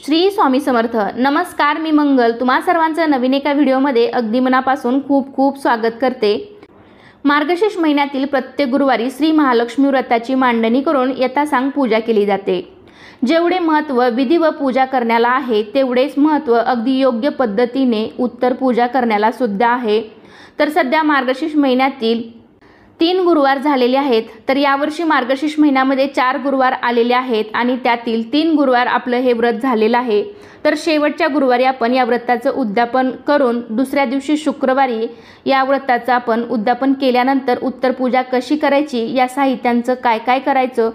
श्री स्वामी समर्थ. नमस्कार, मी मंगल तुम्हा सर्वांचं नवीन एका व्हिडिओमध्ये अगदी मनापासून खूप खूप स्वागत करते. मार्गशीर्ष महिन्यातील प्रत्येक गुरुवारी श्री महालक्ष्मी व्रताची मांडणी करून यथासांग पूजा केली जाते. जेवढे महत्त्व विधी व पूजा करण्याला आहे तेवढेच महत्त्व अगदी योग्य पद्धतीने उत्तर पूजा करण्याला सुद्धा आहे. तर सध्या मार्गशीर्ष महिन्यातील 3 गुरुवार झालेले आहेत. तर यावर्षी मार्गशीर्ष महिन्यामध्ये 4 गुरुवार आलेले आहेत आणि त्यातील 3 गुरुवार आपलं हे व्रत झालेलं आहे. तर शेवटच्या गुरुवारी आपण या व्रताचं उद्यापन करून दुसऱ्या दिवशी शुक्रवारी या व्रताचं आपण उद्यापन केल्यानंतर उत्तर पूजा कशी करायची, या साहित्यांचं काय काय करायचं,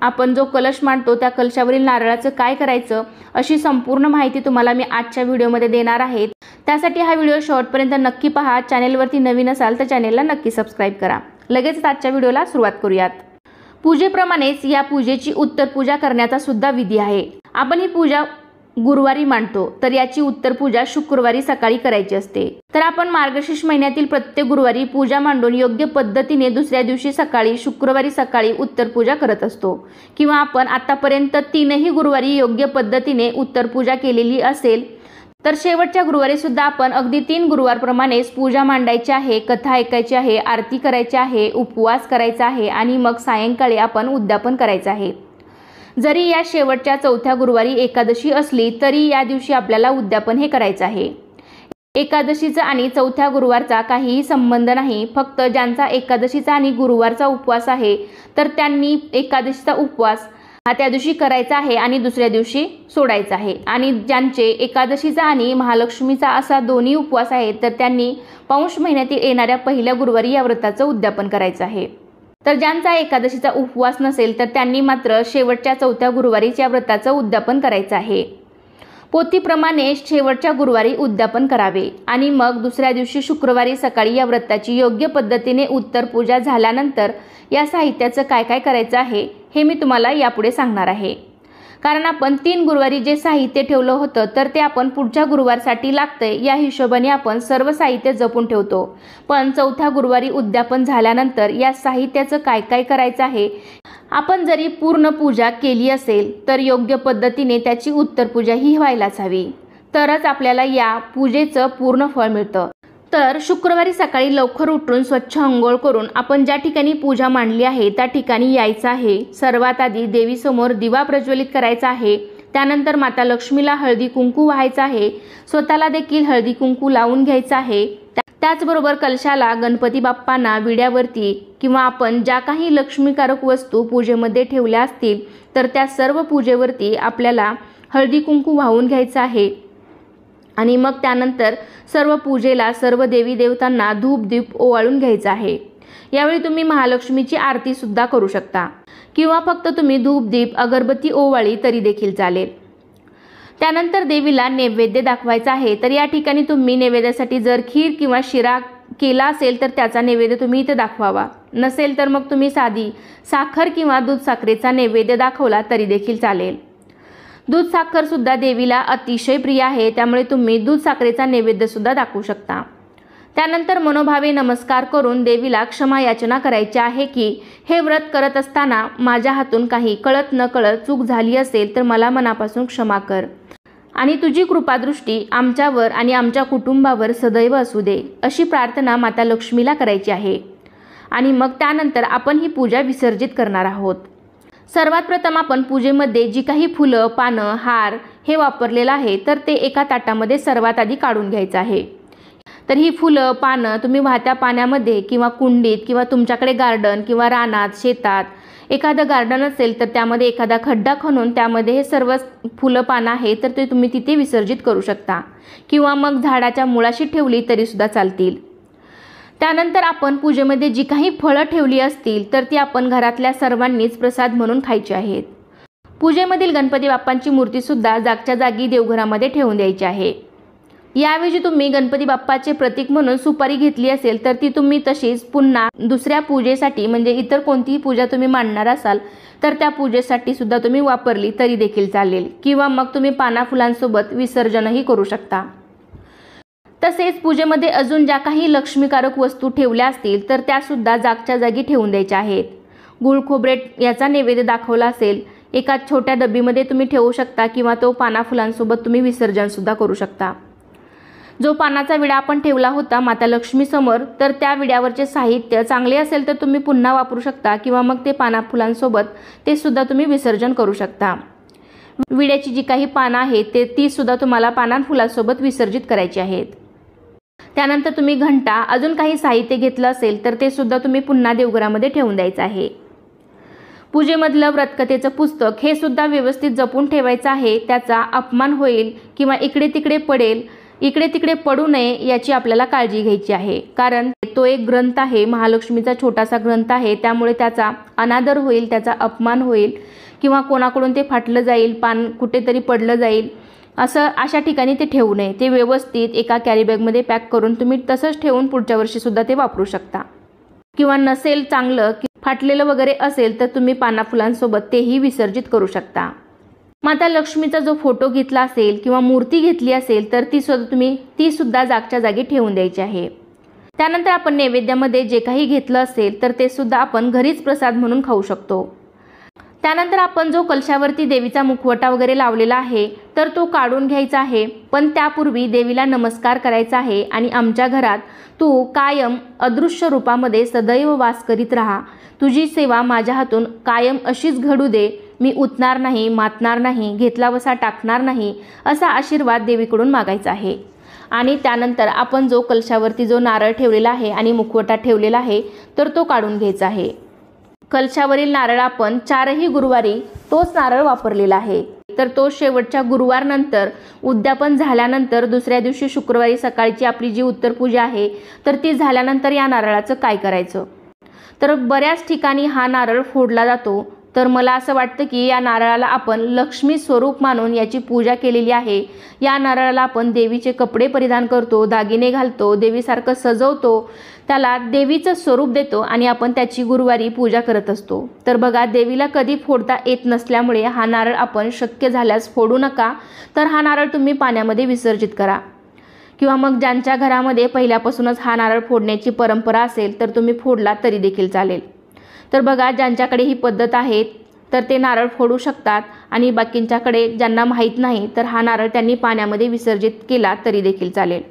आपण जो कलश मांडतो त्या कलशावरील नारळाचं काय करायचं, अशी संपूर्ण माहिती तुम्हाला मी आजच्या व्हिडिओमध्ये देणार आहे. त्यासाठी हा व्हिडिओ शेवटपर्यंत नक्की पहा. चॅनेलवरती नवीन असाल तर चॅनेलला नक्की सबस्क्राईब करा. लगेच आजच्या व्हिडिओला सुरुवात करूयात. पूजेप्रमाणेच या पूजेची उत्तर पूजा करण्याचा सुद्धा विधी आहे. आपण ही पूजा गुरुवारी मांडतो तर याची उत्तर पूजा शुक्रवारी सकाळी करायची असते. तर आपण मार्गशीर्ष महिन्यातील प्रत्येक गुरुवारी पूजा मांडून योग्य पद्धतीने दुसऱ्या दिवशी सकाळी शुक्रवारी सकाळी उत्तर पूजा करत असतो. किंवा आपण आतापर्यंत 3ही गुरुवारी योग्य पद्धतीने उत्तर पूजा केलेली असेल तर शेवटच्या गुरुवारी सुद्धा आपण अगदी 3 गुरुवारप्रमाणेच पूजा मांडायची आहे, कथा ऐकायची आहे, आरती करायची आहे, उपवास करायचा आहे आणि मग सायंकाळी आपण उद्यापन करायचं आहे. जरी या शेवटच्या 4थ्या गुरुवारी एकादशी असली तरी या दिवशी आपल्याला उद्यापन हे करायचं आहे. एकादशीचा आणि 4थ्या गुरुवारचा काहीही संबंध नाही. फक्त ज्यांचा एकादशीचा आणि गुरुवारचा उपवास आहे तर त्यांनी एकादशीचा उपवास हा त्या दिवशी करायचा आहे आणि दुसऱ्या दिवशी सोडायचा आहे. आणि ज्यांचे एकादशीचा आणि महालक्ष्मीचा असा दोन्ही उपवास आहेत तर त्यांनी पौष महिन्यातील येणाऱ्या पहिल्या गुरुवारी या व्रताचं उद्यापन करायचं आहे. तर ज्यांचा एकादशीचा उपवास नसेल तर त्यांनी मात्र शेवटच्या 4थ्या गुरुवारीच या व्रताचं उद्यापन करायचं आहे. पोथीप्रमाणे शेवटच्या गुरुवारी उद्यापन करावे आणि मग दुसऱ्या दिवशी शुक्रवारी सकाळी या व्रताची योग्य पद्धतीने उत्तर पूजा झाल्यानंतर या साहित्याचं काय काय करायचं आहे हे मी तुम्हाला यापुढे सांगणार आहे. कारण आपण 3 गुरुवारी जे साहित्य ठेवलं होतं तर ते आपण पुढच्या गुरुवारसाठी लागतंय या हिशोबाने आपण सर्व साहित्य जपून ठेवतो. पण 4थ्या गुरुवारी उद्यापन झाल्यानंतर या साहित्याचं काय काय करायचं आहे, आपण जरी पूर्ण पूजा केली असेल तर योग्य पद्धतीने त्याची उत्तर पूजा ही व्हायलाच हवी. तरच आपल्याला या पूजेचं पूर्ण फळ मिळतं. तर शुक्रवारी सकाळी लवकर उठून स्वच्छ अंघोळ करून आपण ज्या ठिकाणी पूजा मांडली आहे त्या ठिकाणी यायचं आहे. सर्वात आधी देवीसमोर दिवा प्रज्वलित करायचा आहे. त्यानंतर माता लक्ष्मीला हळदी कुंकू व्हायचं आहे. स्वतःला देखील हळदी कुंकू लावून घ्यायचं आहे. त्याचबरोबर कलशाला, गणपती बाप्पांना, विड्यावरती किंवा आपण ज्या काही लक्ष्मीकारक वस्तू पूजेमध्ये ठेवल्या असतील तर त्या सर्व पूजेवरती आपल्याला हळदी कुंकू वाहून घ्यायचं आहे. आणि मग त्यानंतर सर्व पूजेला सर्व देवी देवतांना धूप दीप ओवाळून घ्यायचा आहे. यावेळी तुम्ही महालक्ष्मीची आरती सुद्धा करू शकता किंवा फक्त तुम्ही धूप दीप अगरबत्ती ओवाळी तरी देखील चालेल. त्यानंतर देवीला नैवेद्य दाखवायचा आहे. तर या ठिकाणी तुम्ही नैवेद्यासाठी जर खीर किंवा शिरा केला असेल तर त्याचा नैवेद्य तुम्ही इथे दाखवावा. नसेल तर मग तुम्ही साधी साखर किंवा दूध साखरेचा नैवेद्य दाखवला तरी देखील चालेल. दूध साखर सुद्धा देवीला अतिशय प्रिय आहे, त्यामुळे तुम्ही दूध साखरेचा नैवेद्य सुद्धा दाखवू शकता. त्यानंतर मनोभावे नमस्कार करून देवीला क्षमा याचना करायची आहे की हे व्रत करत असताना माझ्या हातून काही कळत न कळत चूक झाली असेल तर मला मनापासून क्षमा कर आणि तुझी कृपादृष्टी आमच्यावर आणि आमच्या कुटुंबावर सदैव असू दे, अशी प्रार्थना माता लक्ष्मीला करायची आहे. आणि मग त्यानंतर आपण ही पूजा विसर्जित करणार आहोत. सर्वात प्रथम आपण पूजेमध्ये जी काही फुलं, पानं, हार हे वापरलेलं आहे तर ते एका ताटामध्ये सर्वात आधी काढून घ्यायचं आहे. तर ही फुलं, पानं तुम्ही वाहत्या पाण्यामध्ये किंवा कुंडीत किंवा तुमच्याकडे गार्डन किंवा रानात, शेतात एखादं गार्डन असेल तर त्यामध्ये एखादा खड्डा खणून त्यामध्ये हे सर्व फुलं, पानं आहे तर ते तुम्ही तिथे विसर्जित करू शकता किंवा मग झाडाच्या मुळाशी ठेवली तरी सुद्धा चालतील. त्यानंतर आपण पूजेमध्ये जी काही फळं ठेवली असतील तर ती आपण घरातल्या सर्वांनीच प्रसाद म्हणून खायची आहेत. पूजेमधील गणपती बाप्पांची मूर्तीसुद्धा जागच्या जागी देवघरामध्ये ठेवून द्यायची आहे. याऐवजी तुम्ही गणपती बाप्पाचे प्रतीक म्हणून सुपारी घेतली असेल तर ती तुम्ही तशीच पुन्हा दुसऱ्या पूजेसाठी म्हणजे इतर कोणतीही पूजा तुम्ही मांडणार असाल तर त्या पूजेसाठी सुद्धा तुम्ही वापरली तरी देखील चालेल किंवा मग तुम्ही पाना फुलांसोबत विसर्जनही करू शकता. तसेच पूजेमध्ये अजून ज्या काही लक्ष्मीकारक वस्तू ठेवल्या असतील तर त्या सुद्धा जागच्या जागी ठेवून द्यायच्या आहेत. गुळ खोबरे याचा नैवेद्य दाखवला असेल, एका छोट्या डब्बीमध्ये तुम्ही ठेवू शकता किंवा तो पाना फुलांसोबत तुम्ही विसर्जनसुद्धा करू शकता। जो पानाचा विडा आपण ठेवला होता माता लक्ष्मीसमोर, तर त्या विड्यावरचे साहित्य चांगले असेल तर तुम्ही पुन्हा वापरू शकता किंवा मग ते पाना फुलांसोबत ते सुद्धा तुम्ही विसर्जन करू शकता। विड्याची जी काही पानं आहेत ती सुद्धा तुम्हाला पाना फुलांसोबत विसर्जित करायची आहेत। त्यानंतर तुम्ही घंटा, अजून काही साहित्य घेतलं असेल तर ते सुद्धा तुम्ही पुन्हा देवघरामध्ये ठेवून द्यायचं आहे। पूजेमधलं व्रतकथेचं पुस्तक हे सुद्धा व्यवस्थित जपून ठेवायचं आहे। त्याचा अपमान होईल किंवा इकडे तिकडे पडेल, इकडे तिकडे पडू नये याची आपल्याला काळजी घ्यायची आहे, कारण तो एक ग्रंथ आहे, महालक्ष्मीचा छोटासा ग्रंथ आहे, त्यामुळे त्याचा अनादर होईल, त्याचा अपमान होईल किंवा कोणाकडून ते फाटलं जाईल, पान कुठेतरी पडलं जाईल, अशा ठिकाणी ते ठेवू नये। ते व्यवस्थित एका कॅरीबॅगमध्ये पॅक करून तुम्ही तसंच ठेवून पुढच्या वर्षी सुद्धा ते वापरू शकता। किंवा नसेल चांगलं फाटलेलं वगैरे असेल तर तुम्ही पाना फुलांसोबत तेही विसर्जित करू शकता। माता लक्ष्मीचा जो फोटो घेतला असेल किंवा मूर्ती घेतली असेल तर ती सुद्धा जागच्या जागी ठेवून द्यायची आहे। त्यानंतर आपण नैवेद्यामध्ये जे काही घेतलं असेल तर ते सुद्धा आपण घरीच प्रसाद म्हणून खाऊ शकतो। त्यानंतर आपण जो कलशावरती देवीचा मुखवटा वगैरे लावलेला आहे तर तो काढून घ्यायचा आहे, पण त्यापूर्वी देवीला नमस्कार करायचा आहे आणि आमच्या घरात तू कायम अदृश्य रूपामध्ये सदैव वास करीत राहा, तुझी सेवा माझ्या हातून कायम अशीच घडू दे, मी उतणार नाही, मातणार नाही, घेतला वसा टाकणार नाही, असा आशीर्वाद देवीकडून मागायचा आहे। आणि त्यानंतर आपण जो कलशावरती जो नारळ ठेवलेला आहे आणि मुखवटा ठेवलेला आहे तर तो काढून घ्यायचा आहे। कलशावरील नारळ आपण 4ही गुरुवारी तोच नारळ वापरलेला आहे, तर तो शेवटच्या गुरुवारनंतर उद्यापन झाल्यानंतर दुसऱ्या दिवशी शुक्रवारी सकाळची आपली जी उत्तर पूजा आहे तर ती झाल्यानंतर या नारळाचं काय करायचं, तर बऱ्याच ठिकाणी हा नारळ फोडला जातो। तर मला असं वाटतं की या नारळाला आपण लक्ष्मी स्वरूप मानून याची पूजा केलेली आहे। या नारळाला आपण देवीचे कपडे परिधान करतो, दागिने घालतो, देवीसारखं सजवतो, त्याला देवीचं स्वरूप देतो आणि आपण त्याची गुरुवारी पूजा करत असतो। तर बघा, देवीला कधी फोडता येत नसल्यामुळे हा नारळ आपण शक्य झाल्यास फोडू नका, तर हा नारळ तुम्ही पाण्यामध्ये विसर्जित करा। किंवा मग ज्यांच्या घरामध्ये पहिल्यापासूनच हा नारळ फोडण्याची परंपरा असेल तर तुम्ही फोडला तरी देखील चालेल। तर बघा, ज्यांच्याकडे ही पद्धत आहे तर ते नारळ फोडू शकतात आणि बाकींच्याकडे ज्यांना माहीत नाही तर हा नारळ त्यांनी पाण्यामध्ये विसर्जित केला तरी देखील चालेल।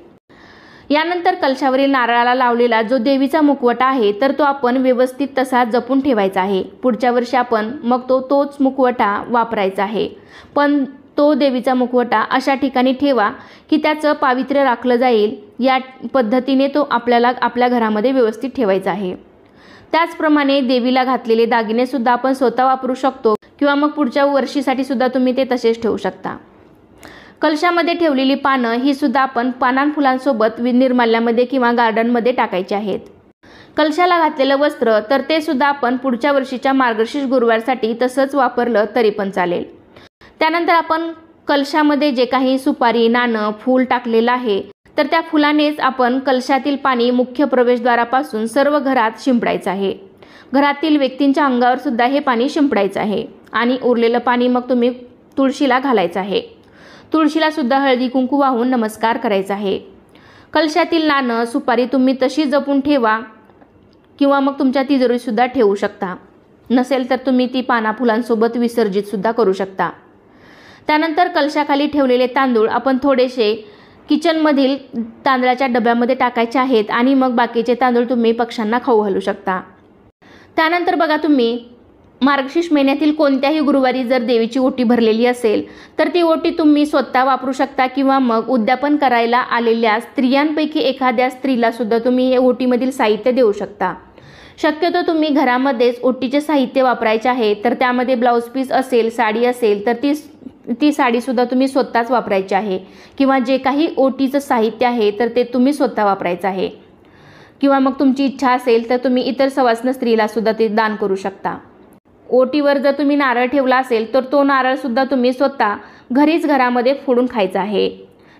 यानंतर कलशावरील नारळाला लावलेला जो देवीचा मुखवटा आहे तर तो आपण व्यवस्थित तसा जपून ठेवायचा आहे। पुढच्या वर्षी आपण मग तोच मुखवटा वापरायचा आहे, पण तो देवीचा मुखवटा अशा ठिकाणी ठेवा की त्याचं पावित्र्य राखलं जाईल, या पद्धतीने तो आपल्याला आपल्या घरामध्ये व्यवस्थित ठेवायचा आहे। त्याचप्रमाणे देवीला घातलेले दागिने सुद्धा आपण स्वतः वापरू शकतो किंवा मग पुढच्या वर्षीसाठी सुद्धा तुम्ही ते तसेच ठेवू शकता। कलशामध्ये ठेवलेली पानं ही सुद्धा आपण पाना फुलांसोबत निर्माल्यामध्ये किंवा गार्डनमध्ये टाकायची आहेत। कलशाला घातलेलं वस्त्र तर ते सुद्धा आपण पुढच्या वर्षीच्या मार्गशीर्ष गुरुवारसाठी तसंच वापरलं तरी पण चालेल। त्यानंतर आपण कलशामध्ये जे काही सुपारी, नाणं, फूल टाकलेलं आहे तर त्या फुलानेच आपण कलशातील पाणी मुख्य प्रवेशद्वारापासून सर्व घरात शिंपडायचं आहे। घरातील व्यक्तींच्या अंगावर सुद्धा हे पाणी शिंपडायचं आहे आणि उरलेलं पाणी मग तुम्ही तुळशीला घालायचं आहे। तुळशीला सुद्धा हळदी कुंकू वाहून नमस्कार करायचा आहे। कलशातील नाणं, सुपारी तुम्ही तशी जपून ठेवा किंवा मग तुमच्या तिजोरीत सुद्धा ठेवू शकता, नसेल तर तुम्ही ती पाना फुलांसोबत विसर्जित सुद्धा करू शकता। त्यानंतर कलशाखाली ठेवलेले तांदूळ आपण थोडेसे किचनमधील तांदळाच्या डब्यामध्ये टाकायचे आहेत आणि मग बाकीचे तांदूळ तुम्ही पक्ष्यांना खाऊ घालू शकता। त्यानंतर बघा, तुम्ही मार्गशीर्ष महिन्यातील कोणत्याही गुरुवारी जर देवीची ओटी भरलेली असेल तर ती ओटी तुम्ही स्वतः वापरू शकता किंवा मग उद्यापन करायला आलेल्या स्त्रियांपैकी एखाद्या स्त्रीला सुद्धा तुम्ही हे ओटीमधील साहित्य देऊ शकता। शक्यतो तुम्ही घरामध्येच ओटीचे साहित्य वापरायचे आहे, तर त्यामध्ये ब्लाऊज पीस असेल, साडी असेल तर ती साडीसुद्धा तुम्ही स्वतःच वापरायची आहे किंवा जे काही ओटीचं साहित्य आहे तर ते तुम्ही स्वतः वापरायचं आहे। किंवा मग तुमची इच्छा असेल तर तुम्ही इतर सवासण स्त्रीला सुद्धा ते दान करू शकता। ओटीवर जर तुम्ही नारळ ठेवला असेल तर तो नारळसुद्धा तुम्ही स्वतः घरामध्ये फोडून खायचा आहे,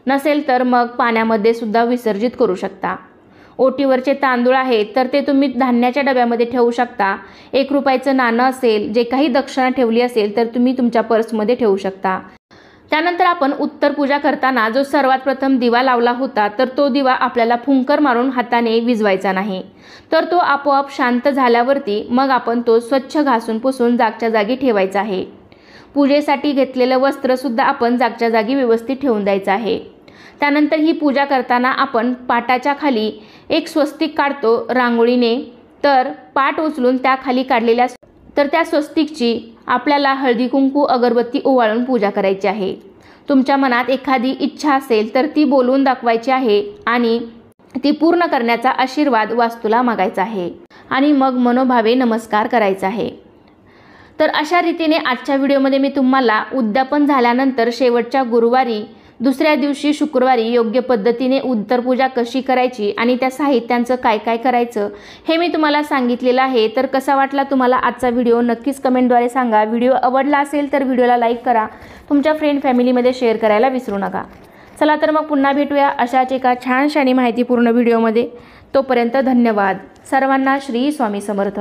नसेल तर मग पाण्यामध्ये सुद्धा विसर्जित करू शकता। ओटीवरचे तांदूळ आहेत तर ते तुम्ही धान्याच्या डब्यामध्ये ठेवू शकता। 1 रुपयाचं नाणं असेल, जे काही दक्षिणा ठेवली असेल तर तुम्ही तुमच्या पर्समध्ये ठेवू शकता। त्यानंतर आपण उत्तर पूजा करताना जो सर्वात प्रथम दिवा लावला होता तर तो दिवा आपल्याला फुंकर मारून हाताने विझवायचा नाही, तर तो आपोआप शांत झाल्यावरती मग आपण तो स्वच्छ घासून पुसून जागच्या जागी ठेवायचा आहे। पूजेसाठी घेतलेलं वस्त्रसुद्धा आपण जागच्या जागी व्यवस्थित ठेवून द्यायचं आहे। त्यानंतर ही पूजा करताना आपण पाटाच्या खाली एक स्वस्तिक काढतो रांगोळीने, तर पाट उचलून त्याखाली काढलेल्या त्या स्वस्तिकची आपल्याला हळदी कुंकू अगरबत्ती ओवाळून पूजा करायची आहे। तुमच्या मनात एखादी इच्छा असेल तर ती बोलून दाखवायची आहे आणि ती पूर्ण करण्याचा आशीर्वाद वास्तूला मागायचा आहे आणि मग मनोभावे नमस्कार करायचा आहे। तर अशा रीतीने आजच्या व्हिडिओमध्ये मी तुम्हाला उद्यापन झाल्यानंतर शेवटच्या गुरुवारी दुसऱ्या दिवशी शुक्रवारी योग्य पद्धतीने उत्तरपूजा कशी करायची आणि त्या साहित्यांचं काय काय करायचं हे मी तुम्हाला सांगितलेलं आहे। तर कसा वाटला तुम्हाला आजचा व्हिडिओ नक्कीच कमेंटद्वारे सांगा। व्हिडिओ आवडला असेल तर व्हिडिओला लाईक करा, तुमच्या फ्रेंड फॅमिलीमध्ये शेअर करायला विसरू नका। चला तर मग पुन्हा भेटूया अशाच एका छानशा आणि माहितीपूर्ण व्हिडिओमध्ये। तोपर्यंत धन्यवाद। सर्वांना श्री स्वामी समर्थ।